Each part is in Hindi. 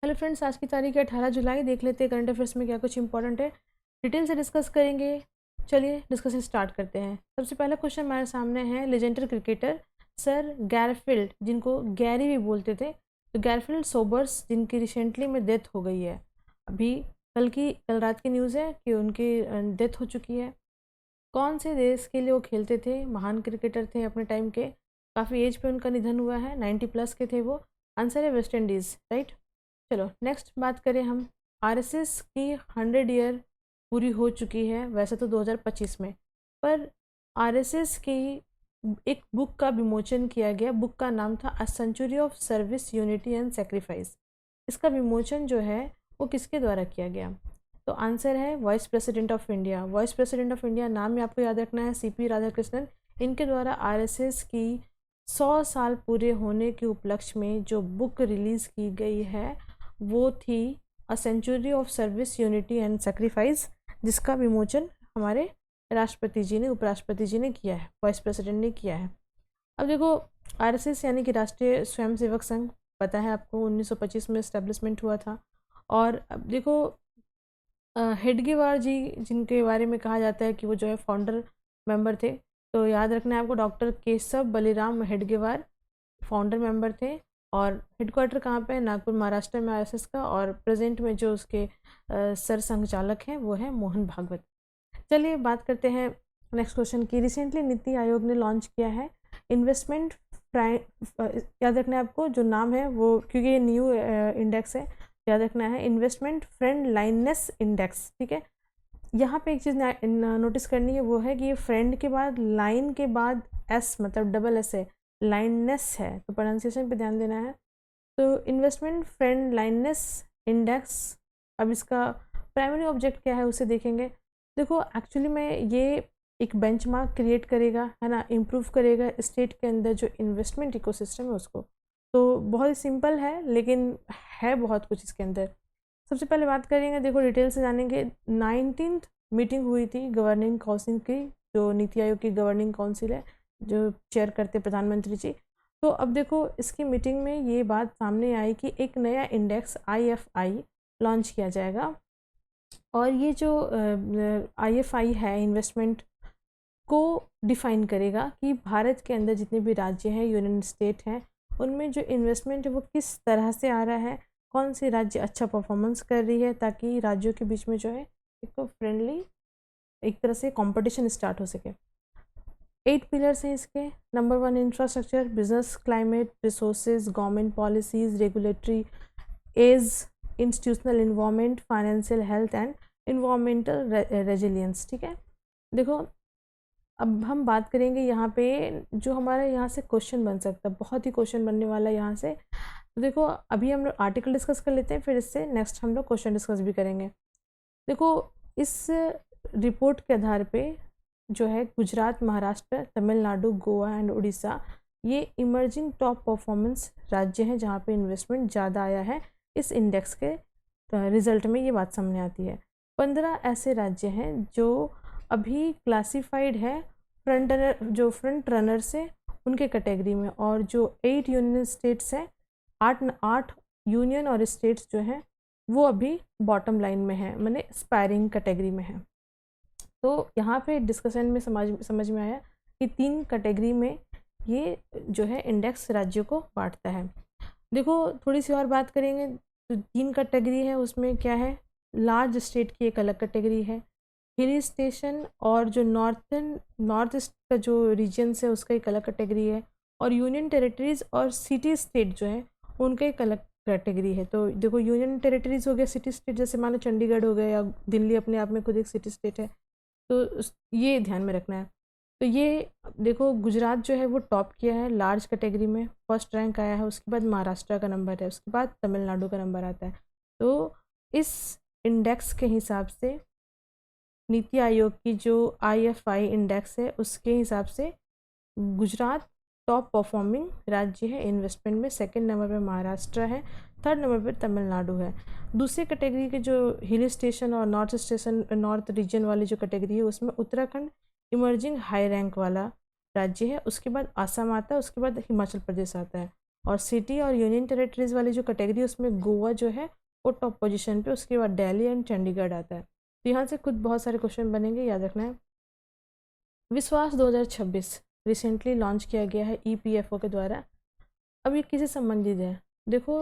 हेलो फ्रेंड्स, आज की तारीख है 18 जुलाई। देख लेते हैं करंट अफेयर्स में क्या कुछ इंपॉर्टेंट है, डिटेल से डिस्कस करेंगे। चलिए डिस्कशन स्टार्ट करते हैं। सबसे पहला क्वेश्चन हमारे सामने है, लेजेंडरी क्रिकेटर सर गैरफील्ड, जिनको गैरी भी बोलते थे, तो गैरफील्ड सोबर्स, जिनकी रिसेंटली में डेथ हो गई है। अभी कल रात की न्यूज़ है कि उनकी डेथ हो चुकी है। कौन से देश के लिए वो खेलते थे, महान क्रिकेटर थे अपने टाइम के, काफ़ी एज पे उनका निधन हुआ है, 90 प्लस के थे वो। आंसर है वेस्ट इंडीज़, राइट। चलो नेक्स्ट बात करें हम। आरएसएस की 100 ईयर पूरी हो चुकी है वैसे तो 2025 में, पर आरएसएस की एक बुक का विमोचन किया गया। बुक का नाम था a century of service, unity and sacrifice. इसका विमोचन जो है वो किसके द्वारा किया गया? तो आंसर है vice president of India. Vice president of India नाम में आपको याद रखना है, सीपी राधाकृष्णन। इनके द्वारा आरएसएस की 100 साल पूरे होने के उपलक्ष्य में जो बुक रिलीज़ की गई है वो थी a century of service, unity and sacrifice, जिसका विमोचन हमारे राष्ट्रपति जी ने, उपराष्ट्रपति जी ने किया है, वाइस प्रेसिडेंट ने किया है। अब देखो, आरएसएस यानी कि राष्ट्रीय स्वयंसेवक संघ, पता है आपको 1925 में इस्टेब्लिशमेंट हुआ था। और अब देखो, हेडगेवार जी, जिनके बारे में कहा जाता है कि वो जो है फाउंडर मेंबर थे, तो याद रखना है आपको, doctor Keshav Baliram Hedgewar founder member थे। और हेडक्वार्टर कहाँ पे है? नागपुर, महाराष्ट्र में आरएसएस का। और प्रेजेंट में जो उसके सर संघचालक हैं वो है मोहन भागवत। चलिए बात करते हैं नेक्स्ट क्वेश्चन की। रिसेंटली नीति आयोग ने लॉन्च किया है इन्वेस्टमेंट याद रखना है आपको जो नाम है वो, क्योंकि ये न्यू इंडेक्स है, याद रखना है, इन्वेस्टमेंट फ्रेंडलाइनेस इंडेक्स। ठीक है, यहाँ पे एक चीज़ नोटिस करनी है, वो है कि ये फ्रेंड के बाद लाइन के बाद एस, मतलब डबल एस है, लाइननेस है, तो प्रोनाउंसिएशन पे ध्यान देना है। तो इन्वेस्टमेंट फ्रेंड लाइननेस इंडेक्स, अब इसका प्राइमरी ऑब्जेक्ट क्या है उसे देखेंगे। देखो एक्चुअली में ये एक बेंचमार्क क्रिएट करेगा, है ना, इम्प्रूव करेगा स्टेट के अंदर जो इन्वेस्टमेंट इकोसिस्टम है उसको। तो बहुत ही सिंपल है लेकिन है बहुत कुछ इसके अंदर। सबसे पहले बात करेंगे, देखो डिटेल से जानेंगे। 19th मीटिंग हुई थी गवर्निंग काउंसिल की, जो नीति आयोग की गवर्निंग काउंसिल है, जो चेयर करते प्रधानमंत्री जी। तो अब देखो इसकी मीटिंग में ये बात सामने आई कि एक नया इंडेक्स आईएफआई लॉन्च किया जाएगा। और ये जो आईएफआई है, इन्वेस्टमेंट को डिफाइन करेगा कि भारत के अंदर जितने भी राज्य हैं, यूनियन स्टेट हैं, उनमें जो इन्वेस्टमेंट है वो किस तरह से आ रहा है, कौन सी राज्य अच्छा परफॉर्मेंस कर रही है, ताकि राज्यों के बीच में जो है एक फ्रेंडली, एक तरह से कंपटीशन स्टार्ट हो सके। 8 पिलर्स हैं इसके। Number 1 infrastructure, business climate, resources, government policies, regulatory edge, institutional environment, financial health and environmental resilience. ठीक है, देखो अब हम बात करेंगे यहाँ पे जो हमारा यहाँ से क्वेश्चन बन सकता है, बहुत ही क्वेश्चन बनने वाला है यहाँ से। तो देखो अभी हम लोग आर्टिकल डिस्कस कर लेते हैं, फिर इससे नेक्स्ट हम लोग क्वेश्चन डिस्कस भी करेंगे। देखो इस रिपोर्ट के आधार पे जो है गुजरात, महाराष्ट्र, तमिलनाडु, गोवा एंड उड़ीसा, ये इमर्जिंग टॉप परफॉर्मेंस राज्य हैं जहाँ पे इन्वेस्टमेंट ज़्यादा आया है। इस इंडेक्स के रिजल्ट में ये बात सामने आती है। 15 ऐसे राज्य हैं जो अभी क्लासिफाइड है फ्रंट रनर से उनके कैटेगरी में, और जो 8 यूनियन स्टेट्स हैं, 8 यूनियन और स्टेट्स जो हैं वो अभी बॉटम लाइन में है, माने एस्पायरिंग कैटेगरी में है। तो यहाँ पे डिस्कशन में समझ में आया कि 3 कैटेगरी में ये जो है इंडेक्स राज्यों को बांटता है। देखो थोड़ी सी और बात करेंगे, तो 3 कैटेगरी है, उसमें क्या है, लार्ज स्टेट की एक अलग कैटेगरी है, हिली स्टेशन और जो नॉर्थ ईस्ट का जो रीजन्स है उसका एक अलग कैटेगरी है, और यूनियन टेरिटरीज और सिटी स्टेट जो है उनका एक अलग कैटेगरी है। तो देखो यूनियन टेरिटरीज हो गया, सिटी स्टेट जैसे मानो चंडीगढ़ हो गया या दिल्ली अपने आप में खुद एक सिटी स्टेट है, तो ये ध्यान में रखना है। तो ये देखो गुजरात जो है वो टॉप किया है लार्ज कैटेगरी में, फर्स्ट रैंक आया है, उसके बाद महाराष्ट्र का नंबर है, उसके बाद तमिलनाडु का नंबर आता है। तो इस इंडेक्स के हिसाब से नीति आयोग की जो आईएफआई इंडेक्स है उसके हिसाब से गुजरात टॉप परफॉर्मिंग राज्य है इन्वेस्टमेंट में। सेकंड नंबर पे महाराष्ट्र है, थर्ड नंबर पे तमिलनाडु है। दूसरे कैटेगरी के जो हिल स्टेशन और नॉर्थ रीजन वाली जो कैटेगरी है उसमें उत्तराखंड इमर्जिंग हाई रैंक वाला राज्य है, उसके बाद आसाम आता है, उसके बाद हिमाचल प्रदेश आता है। और सिटी और यूनियन टेरेटरीज वाली जो कैटेगरी उसमें गोवा जो है वो टॉप पोजीशन पे, उसके बाद दिल्ली एंड चंडीगढ़ आता है। तो यहाँ से खुद बहुत सारे क्वेश्चन बनेंगे, याद रखना है। विश्वास 2026 रिसेंटली लॉन्च किया गया है EPFO के द्वारा। अब ये किसे संबंधित है? देखो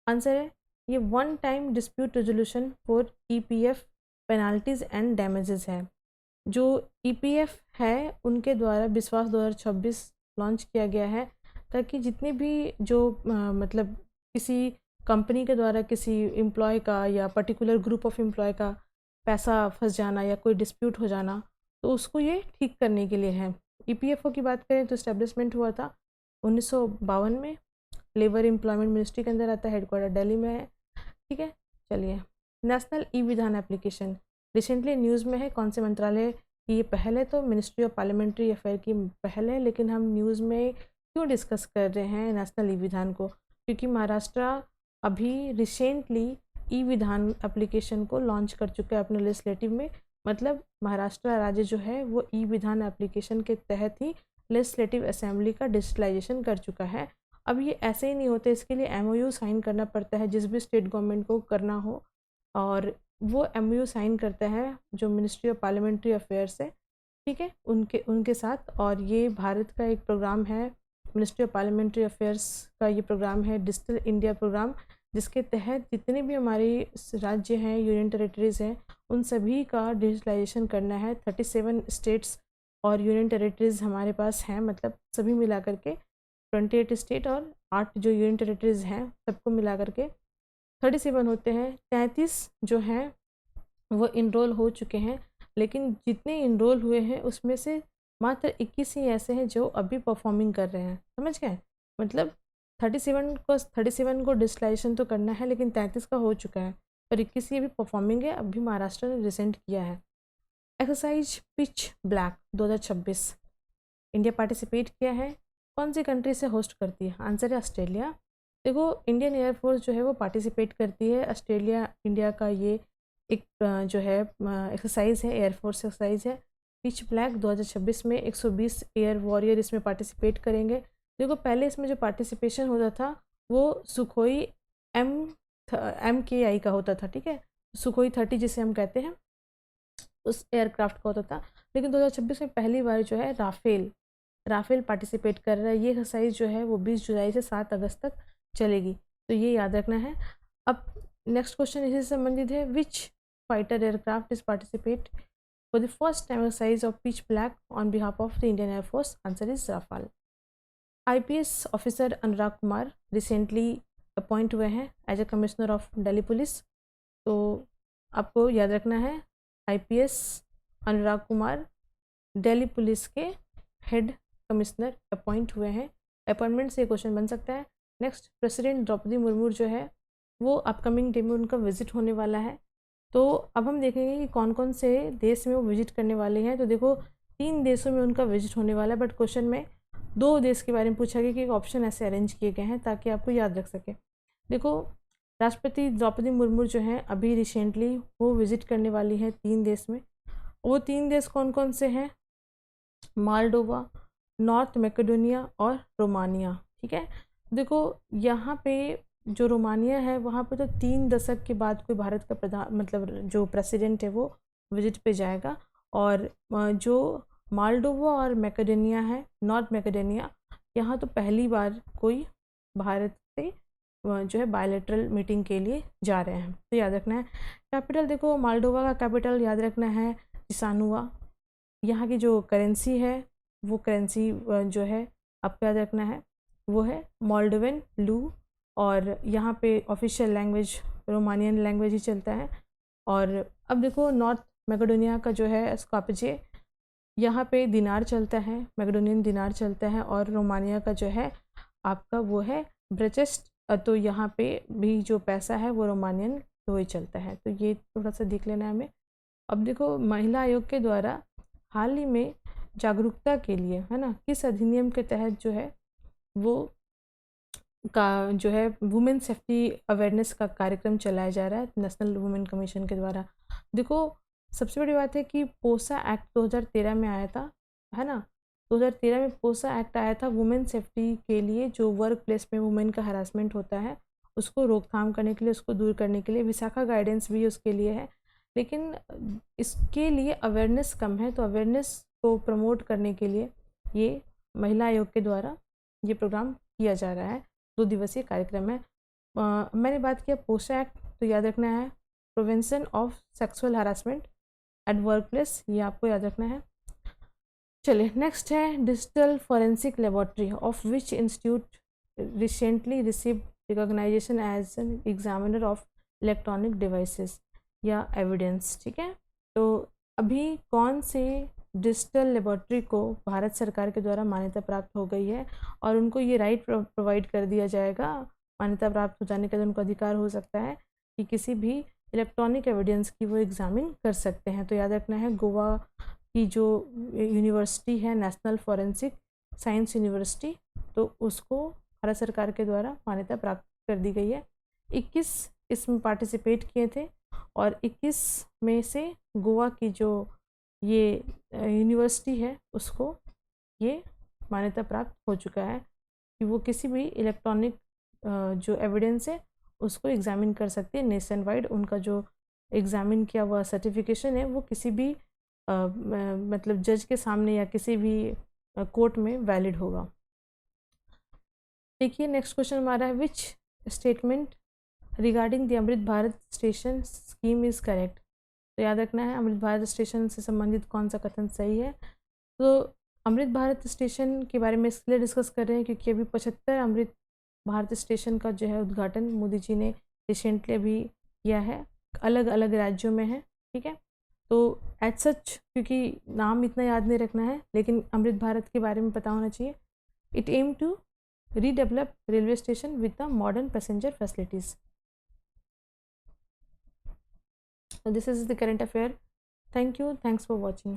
आंसर है ये one time dispute resolution for EPF penalties and damages है। जो EPF है उनके द्वारा विश्वास 2026 लॉन्च किया गया है, ताकि जितने भी जो मतलब किसी कंपनी के द्वारा किसी एम्प्लॉय का या पर्टिकुलर ग्रुप ऑफ एम्प्लॉय का पैसा फंस जाना या कोई डिस्प्यूट हो जाना, तो उसको ये ठीक करने के लिए है। EPFO की बात करें तो इस्टेब्लिशमेंट हुआ था 1952 में, लेबर एम्प्लॉयमेंट मिनिस्ट्री के अंदर आता है, हेडक्वार्टर दिल्ली में है। ठीक है, चलिए नेशनल ई-विधान एप्लीकेशन रिसेंटली न्यूज़ में है। कौन से मंत्रालय की ये पहल है? तो मिनिस्ट्री ऑफ पार्लियामेंट्री अफेयर की पहल है। लेकिन हम न्यूज़ में क्यों डिस्कस कर रहे हैं नेशनल ई-विधान को? क्योंकि महाराष्ट्र अभी रिसेंटली ई-विधान एप्लीकेशन को लॉन्च कर चुका है अपने लेजिस्लेटिव में। मतलब महाराष्ट्र राज्य जो है वो ई-विधान एप्लीकेशन के तहत ही लेजिस्लेटिव असेंबली का डिजिटलाइजेशन कर चुका है। अब ये ऐसे ही नहीं होता, इसके लिए MOU साइन करना पड़ता है जिस भी स्टेट गवर्नमेंट को करना हो, और वो MOU साइन करता है जो मिनिस्ट्री ऑफ पार्लियामेंट्री अफेयर्स है, ठीक है, उनके साथ। और ये भारत का एक प्रोग्राम है, मिनिस्ट्री ऑफ पार्लियामेंट्री अफेयर्स का ये प्रोग्राम है डिजिटल इंडिया प्रोग्राम, जिसके तहत जितने भी हमारे राज्य हैं, यूनियन टेरेटरीज़ हैं, उन सभी का डिजिटलाइजेशन करना है। 37 स्टेट्स और यूनियन टेरेटरीज़ हमारे पास हैं, मतलब सभी मिला करके 28 स्टेट और 8 जो यूनियन टेरेटरीज़ हैं सबको मिला करके 37 होते हैं। 33 जो हैं वो इनरोल हो चुके हैं, लेकिन जितने इनरोल हुए हैं उसमें से मात्र 21 ही ऐसे हैं जो अभी परफॉर्मिंग कर रहे हैं। समझ गए? मतलब 37 को डिजिटलाइजेशन तो करना है, लेकिन 33 का हो चुका है और 21 ही अभी परफॉर्मिंग है, अभी महाराष्ट्र ने रिसेंट किया है। Exercise pitch black 2026 India participate किया है। कौन सी कंट्री से होस्ट करती है? आंसर है ऑस्ट्रेलिया। देखो इंडियन एयरफोर्स जो है वो पार्टिसिपेट करती है, ऑस्ट्रेलिया इंडिया का ये एक जो है एक्सरसाइज है, एयरफोर्स एक्सरसाइज है। पिच ब्लैक 2026 में 120 एयर वॉरियर इसमें पार्टिसिपेट करेंगे। देखो पहले इसमें जो पार्टिसिपेशन होता था वो सुखोई MKI का होता था, ठीक है, सुखोई 30 जिसे हम कहते हैं उस एयरक्राफ्ट का होता था। लेकिन 2026 में पहली बार जो है राफेल पार्टिसिपेट कर रहा है। ये एक्सरसाइज जो है वो 20 जुलाई से 7 अगस्त तक चलेगी, तो ये याद रखना है। अब नेक्स्ट क्वेश्चन इसी से संबंधित है। Which fighter aircraft is participate for the first time exercise of pitch black on behalf of the Indian air force? Answer is Rafale. IPS officer Anurag Kumar recently appoint हुए हैं as a commissioner of Delhi police. तो आपको याद रखना है IPS अनुराग कुमार दिल्ली पुलिस के हेड कमिश्नर अपॉइंट हुए हैं। अपॉइंटमेंट से क्वेश्चन बन सकता है। नेक्स्ट, प्रेसिडेंट द्रौपदी मुर्मू जो है वो अपकमिंग डे में उनका विजिट होने वाला है। तो अब हम देखेंगे कि कौन कौन से देश में वो विजिट करने वाले हैं। तो देखो 3 देशों में उनका विजिट होने वाला है, बट क्वेश्चन में 2 देश के बारे में पूछा गया कि ऑप्शन ऐसे अरेंज किए गए हैं ताकि आपको याद रख सके। देखो राष्ट्रपति द्रौपदी मुर्मू जो हैं अभी रिसेंटली वो विजिट करने वाली है 3 देश में। वो 3 देश कौन कौन से हैं? मालडोवा, नॉर्थ मैकेडोनिया और रोमानिया। ठीक है, देखो यहाँ पे जो रोमानिया है वहाँ पे तो 3 दशक के बाद कोई भारत का प्रधान मतलब जो प्रेसिडेंट है वो विजिट पे जाएगा। और जो मालडोवा और मैकेडोनिया है, नॉर्थ मैकेडोनिया, यहाँ तो पहली बार कोई भारत से जो है बायलैटरल मीटिंग के लिए जा रहे हैं, तो याद रखना है। कैपिटल देखो मालडोवा का कैपिटल याद रखना है चिसानुआ। यहाँ की जो करेंसी है वो करेंसी जो है आपको याद रखना है वो है मोल्डोवन लू। और यहाँ पे ऑफिशियल लैंग्वेज रोमानियन लैंग्वेज ही चलता है। और अब देखो नॉर्थ मैकेडोनिया का जो है स्कॉपजे, यहाँ पे दिनार चलता है, मैकेडोनियन दिनार चलता है। और रोमानिया का जो है आपका वो है ब्रेचेस्ट, तो यहाँ पे भी जो पैसा है वो रोमानियन तो ही चलता है। तो ये थोड़ा सा देख लेना है हमें। अब देखो महिला आयोग के द्वारा हाल ही में जागरूकता के लिए है ना किस अधिनियम के तहत जो है वो का जो है वुमेन सेफ्टी अवेयरनेस का कार्यक्रम चलाया जा रहा है नेशनल वुमेन कमीशन के द्वारा। देखो सबसे बड़ी बात है कि पोसा एक्ट 2013 में आया था, है ना, 2013 में पोसा एक्ट आया था वुमेन सेफ्टी के लिए, जो वर्क प्लेस में वुमेन का हरासमेंट होता है उसको रोकथाम करने के लिए, उसको दूर करने के लिए। विशाखा गाइडेंस भी उसके लिए है, लेकिन इसके लिए अवेयरनेस कम है, तो अवेयरनेस को प्रमोट करने के लिए ये महिला आयोग के द्वारा ये प्रोग्राम किया जा रहा है। 2 दिवसीय कार्यक्रम है। मैंने बात किया पोसा एक्ट, तो याद रखना है prevention of sexual harassment at work place, ये आपको याद रखना है। चलिए नेक्स्ट है digital forensic laboratory of which institute recently receive recognition as an examiner of electronic devices या एविडेंस। ठीक है, तो अभी कौन से डिजिटल लेबोरेटरी को भारत सरकार के द्वारा मान्यता प्राप्त हो गई है और उनको ये राइट प्रोवाइड कर दिया जाएगा, मान्यता प्राप्त हो जाने के बाद उनको अधिकार हो सकता है कि किसी भी इलेक्ट्रॉनिक एविडेंस की वो एग्जामिन कर सकते हैं। तो याद रखना है गोवा की जो यूनिवर्सिटी है नेशनल फॉरेंसिक साइंस यूनिवर्सिटी, तो उसको भारत सरकार के द्वारा मान्यता प्राप्त कर दी गई है। 21 इसमें पार्टिसिपेट किए थे और 21 में से गोवा की जो ये यूनिवर्सिटी है उसको ये मान्यता प्राप्त हो चुका है कि वो किसी भी इलेक्ट्रॉनिक जो एविडेंस है उसको एग्जामिन कर सकते हैं नेशन वाइड। उनका जो एग्जामिन किया हुआ सर्टिफिकेशन है वो किसी भी मतलब जज के सामने या किसी भी कोर्ट में वैलिड होगा। देखिए नेक्स्ट क्वेश्चन हमारा है which statement regarding the Amrit Bharat station scheme is correct. तो याद रखना है अमृत भारत स्टेशन से संबंधित कौन सा कथन सही है। तो अमृत भारत स्टेशन के बारे में इसलिए डिस्कस कर रहे हैं क्योंकि अभी 75 अमृत भारत स्टेशन का जो है उद्घाटन मोदी जी ने रिसेंटली अभी किया है, अलग अलग राज्यों में है। ठीक है, तो एज सच क्योंकि नाम इतना याद नहीं रखना है, लेकिन अमृत भारत के बारे में पता होना चाहिए। It aim to redevelop railway station with the modern passenger facilities. So this is the current affair. Thank you. Thanks for watching.